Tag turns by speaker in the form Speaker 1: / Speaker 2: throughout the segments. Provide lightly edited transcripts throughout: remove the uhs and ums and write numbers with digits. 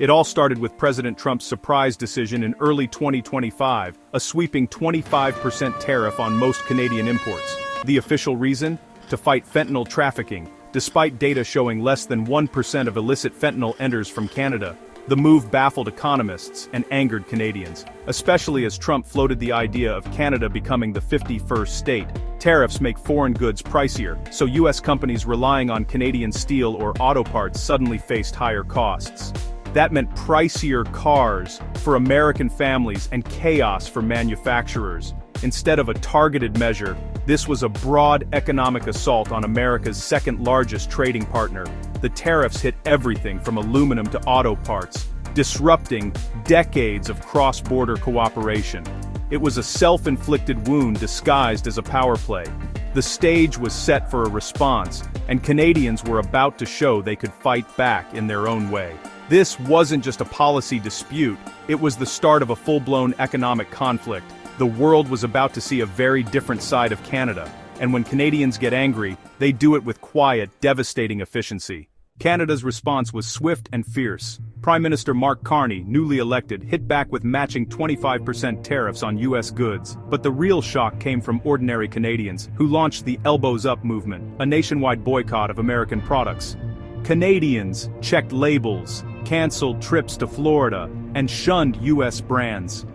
Speaker 1: It all started with President Trump's surprise decision in early 2025, a sweeping 25% tariff on most Canadian imports. The official reason? To fight fentanyl trafficking. Despite data showing less than 1% of illicit fentanyl enters from Canada, the move baffled economists and angered Canadians, especially as Trump floated the idea of Canada becoming the 51st state. Tariffs make foreign goods pricier, so U.S. companies relying on Canadian steel or auto parts suddenly faced higher costs. That meant pricier cars for American families and chaos for manufacturers. Instead of a targeted measure, this was a broad economic assault on America's second-largest trading partner. The tariffs hit everything from aluminum to auto parts, disrupting decades of cross-border cooperation. It was a self-inflicted wound disguised as a power play. The stage was set for a response, and Canadians were about to show they could fight back in their own way. This wasn't just a policy dispute, it was the start of a full-blown economic conflict. The world was about to see a very different side of Canada, and when Canadians get angry, they do it with quiet, devastating efficiency. Canada's response was swift and fierce. Prime Minister Mark Carney, newly elected, hit back with matching 25% tariffs on U.S. goods. But the real shock came from ordinary Canadians, who launched the Elbows Up movement, a nationwide boycott of American products. Canadians checked labels, canceled trips to Florida, and shunned U.S. brands.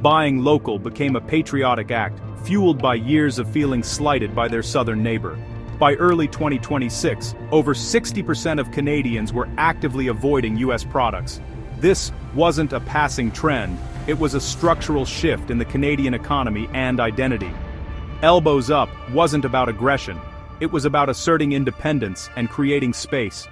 Speaker 1: Buying local became a patriotic act, fueled by years of feeling slighted by their southern neighbor. By early 2026, over 60% of Canadians were actively avoiding U.S. products. This wasn't a passing trend, it was a structural shift in the Canadian economy and identity. Elbows Up wasn't about aggression, it was about asserting independence and creating space.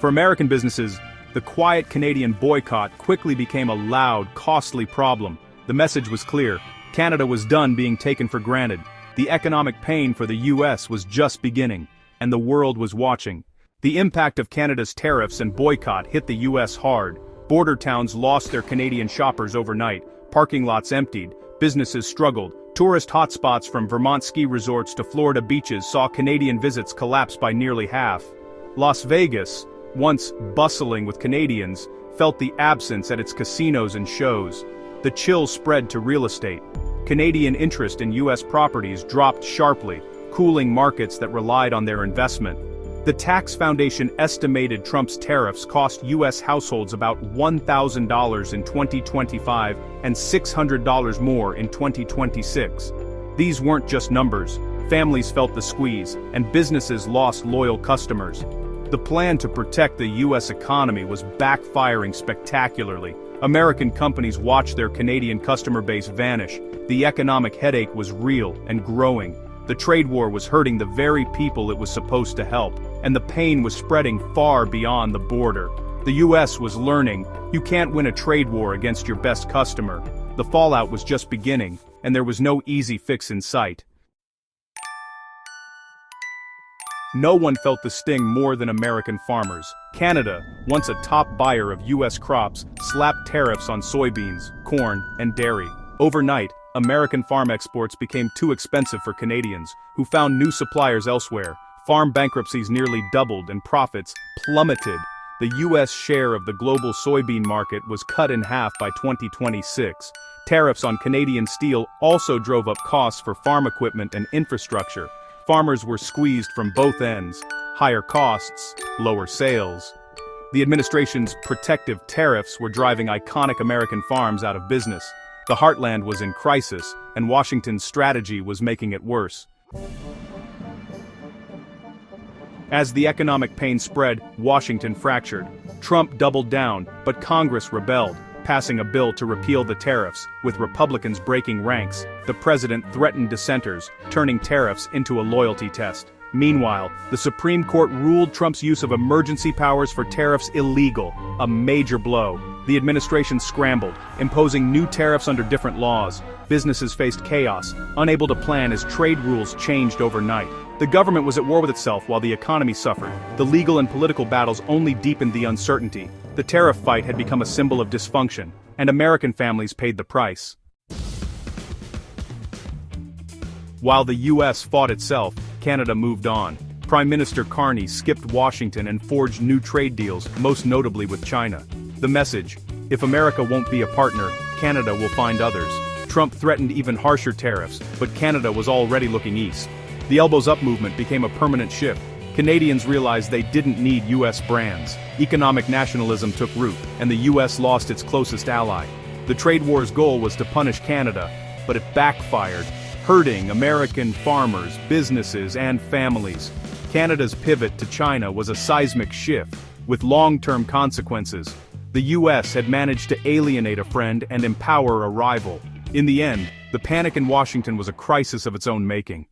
Speaker 1: For American businesses, the quiet Canadian boycott quickly became a loud, costly problem. The message was clear: Canada was done being taken for granted. The economic pain for the U.S. was just beginning, and the world was watching. The impact of Canada's tariffs and boycott hit the U.S. hard. Border towns lost their Canadian shoppers overnight, parking lots emptied, businesses struggled. Tourist hotspots from Vermont ski resorts to Florida beaches saw Canadian visits collapse by nearly half. Las Vegas, once bustling with Canadians, felt the absence at its casinos and shows. The chill spread to real estate. Canadian interest in U.S. properties dropped sharply, cooling markets that relied on their investment. The Tax Foundation estimated Trump's tariffs cost U.S. households about $1,000 in 2025 and $600 more in 2026. These weren't just numbers. Families felt the squeeze, and businesses lost loyal customers. The plan to protect the U.S. economy was backfiring spectacularly. American companies watched their Canadian customer base vanish. The economic headache was real and growing. The trade war was hurting the very people it was supposed to help, and the pain was spreading far beyond the border. The U.S. was learning, you can't win a trade war against your best customer. The fallout was just beginning, and there was no easy fix in sight. No one felt the sting more than American farmers. Canada, once a top buyer of U.S. crops, slapped tariffs on soybeans, corn, and dairy. Overnight, American farm exports became too expensive for Canadians, who found new suppliers elsewhere. Farm bankruptcies nearly doubled and profits plummeted. The U.S. share of the global soybean market was cut in half by 2026. Tariffs on Canadian steel also drove up costs for farm equipment and infrastructure. Farmers were squeezed from both ends: higher costs, lower sales. The administration's protective tariffs were driving iconic American farms out of business. The heartland was in crisis, and Washington's strategy was making it worse. As the economic pain spread, Washington fractured. Trump doubled down, but Congress rebelled, passing a bill to repeal the tariffs, with Republicans breaking ranks. The president threatened dissenters, turning tariffs into a loyalty test. Meanwhile, the Supreme Court ruled Trump's use of emergency powers for tariffs illegal, a major blow. The administration scrambled, imposing new tariffs under different laws. Businesses faced chaos, unable to plan as trade rules changed overnight. The government was at war with itself while the economy suffered. The legal and political battles only deepened the uncertainty. The tariff fight had become a symbol of dysfunction, and American families paid the price. While the U.S. fought itself, Canada moved on. Prime Minister Carney skipped Washington and forged new trade deals, most notably with China. The message: if America won't be a partner, Canada will find others. Trump threatened even harsher tariffs, but Canada was already looking east. The elbows up movement became a permanent shift. Canadians realized they didn't need U.S. brands. Economic nationalism took root, and the U.S. lost its closest ally. The trade war's goal was to punish Canada, but it backfired, hurting American farmers, businesses, and families. Canada's pivot to China was a seismic shift, with long-term consequences. The U.S. had managed to alienate a friend and empower a rival. In the end, the panic in Washington was a crisis of its own making.